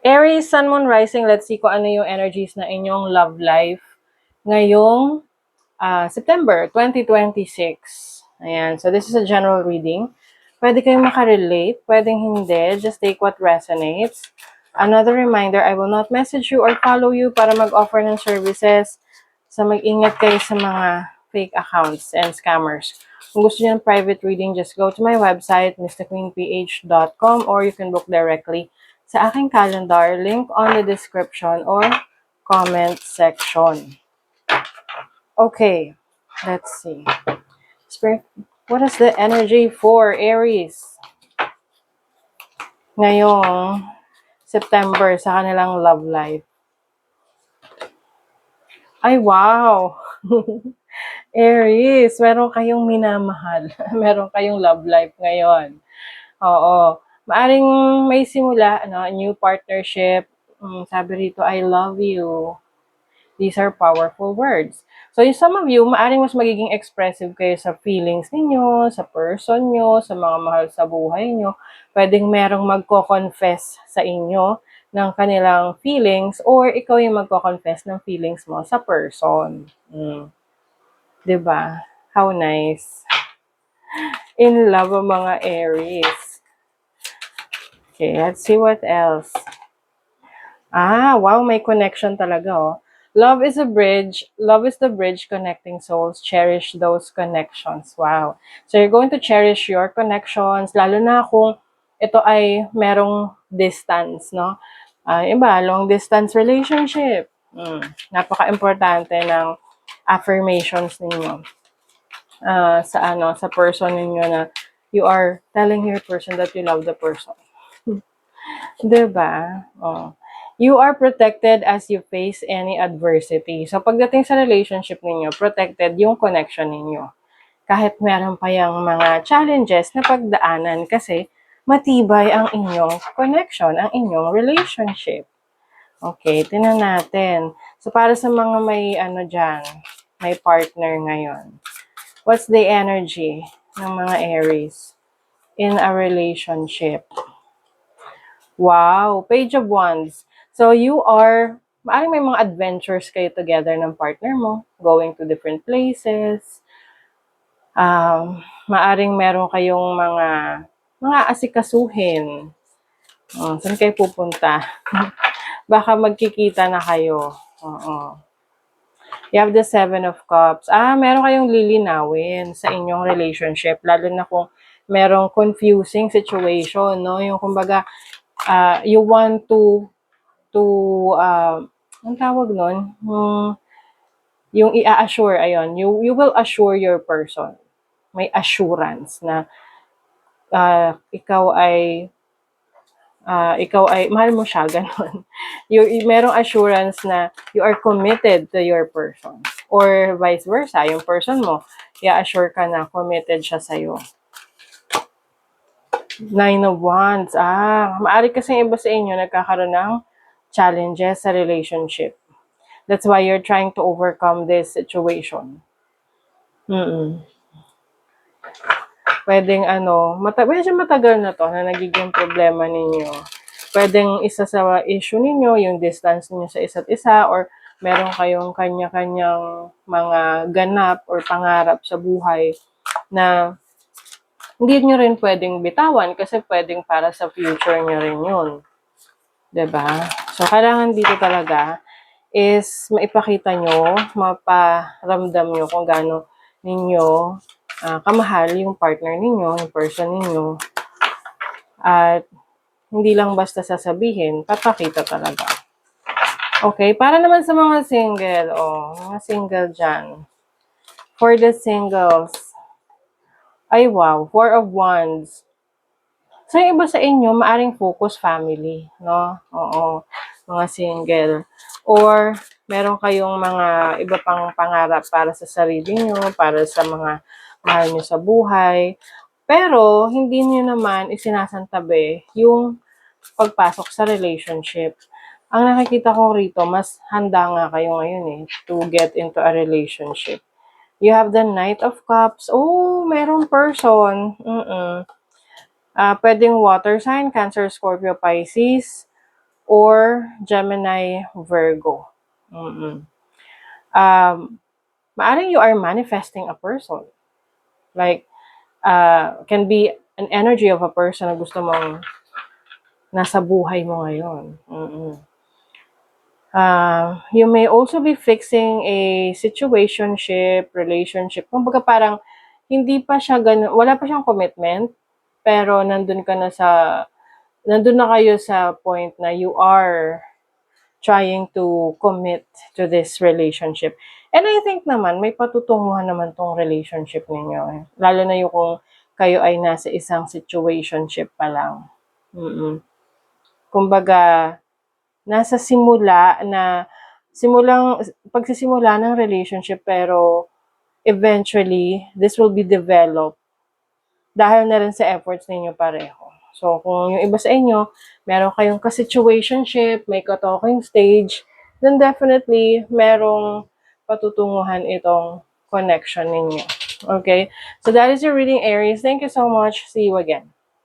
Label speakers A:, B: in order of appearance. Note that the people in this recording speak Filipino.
A: Aries, Sun, Moon, Rising, let's see kung ano yung energies na inyong love life ngayong September 2026. Ayan, so this is a general reading. Pwede kayong makarelate, pwedeng hindi. Just take what resonates. Another reminder, I will not message you or follow you para mag-offer ng services. So mag-ingat kayo sa mga fake accounts and scammers. Kung gusto niyo ng private reading, just go to my website, mrqueenph.com, or you can book directly sa aking calendar, link on the description or comment section. Okay, let's see. Spirit, what is the energy for Aries ngayong September sa kanilang love life? Ay, wow! Aries, meron kayong minamahal. Meron kayong love life ngayon. Oo. Maaring may simula, new partnership. Sabi rito, I love you. These are powerful words. So, yung some of you, maaring mas magiging expressive kayo sa feelings ninyo, sa person nyo, sa mga mahal sa buhay nyo. Pwedeng merong magko-confess sa inyo ng kanilang feelings or ikaw yung magko-confess ng feelings mo sa person. Diba? How nice. In love ang mga Aries. Okay, let's see what else. Wow, may connection talaga, oh. Love is a bridge. Love is the bridge connecting souls. Cherish those connections. Wow. So you're going to cherish your connections, lalo na kung ito ay merong distance, no? Iba, long distance relationship. Napaka-importante ng affirmations ninyo sa person ninyo na you are telling your person that you love the person. Diba? Oh. You are protected as you face any adversity. So, pagdating sa relationship ninyo, protected yung connection ninyo. Kahit meron pa yung mga challenges na pagdaanan kasi matibay ang inyong connection, ang inyong relationship. Okay, tingnan natin. So, para sa mga may dyan, may partner ngayon. What's the energy ng mga Aries in a relationship? Wow, Page of Wands. So you are, maaaring may mga adventures kayo together ng partner mo, going to different places. Maaring meron kayong mga asikasuhin. Saan kayo pupunta? Baka magkikita na kayo. You have the Seven of Cups. Meron kayong lilinawin sa inyong relationship, lalo na kung merong confusing situation, no? Yung kumbaga, you want to ang tawag nun, yung i-assure, ayun, you will assure your person. May assurance na ikaw ay mahal mo siya, ganun. Merong assurance na you are committed to your person. Or vice versa, yung person mo, i-assure ka na committed siya sa'yo. Nine of Wands. Maaari kasi iba sa inyo nagkakaroon ng challenges sa relationship. That's why you're trying to overcome this situation. Pwedeng medyo matagal na to na nagiging problema ninyo. Pwedeng isa sa issue ninyo, yung distance ninyo sa isa't isa, or meron kayong kanya-kanyang mga ganap or pangarap sa buhay na hindi nyo rin pwedeng bitawan kasi pwedeng para sa future nyo rin yun. Diba? So, kailangan dito talaga is maipakita nyo, maparamdam nyo kung gaano ninyo kamahal yung partner ninyo, yung person ninyo. At hindi lang basta sasabihin, papakita talaga. Okay, para naman sa mga single, mga single dyan. For the singles, ay wow, Four of Wands. So, yung iba sa inyo, maaring focus family, no? Oo, mga single. Or, meron kayong mga iba pang pangarap para sa sarili nyo, para sa mga mahal nyo sa buhay. Pero, hindi nyo naman isinasantabi yung pagpasok sa relationship. Ang nakikita ko rito, mas handa nga kayo ngayon to get into a relationship. You have the Knight of Cups. Merong person. Pwedeng water sign, Cancer, Scorpio, Pisces. or Gemini, Virgo. Mm-mm. Maaring you are manifesting a person. Like, can be an energy of a person na gusto mong nasa buhay mo ngayon. Mm-mm. You may also be fixing a situationship, relationship. Kumbaga parang hindi pa siya ganun, wala pa siyang commitment, pero nandun na kayo sa point na you are trying to commit to this relationship. And I think naman, may patutunguhan naman tong relationship ninyo. Lalo na yung kung kayo ay nasa isang situationship pa lang. Mm-mm. Kumbaga, nasa pagsisimula ng relationship, pero eventually, this will be developed dahil na rin sa efforts ninyo pareho. So, kung yung iba sa inyo, meron kayong ka-situationship, may ka-talking stage, then definitely, merong patutunguhan itong connection ninyo. Okay? So, that is your reading, Aries. Thank you so much. See you again.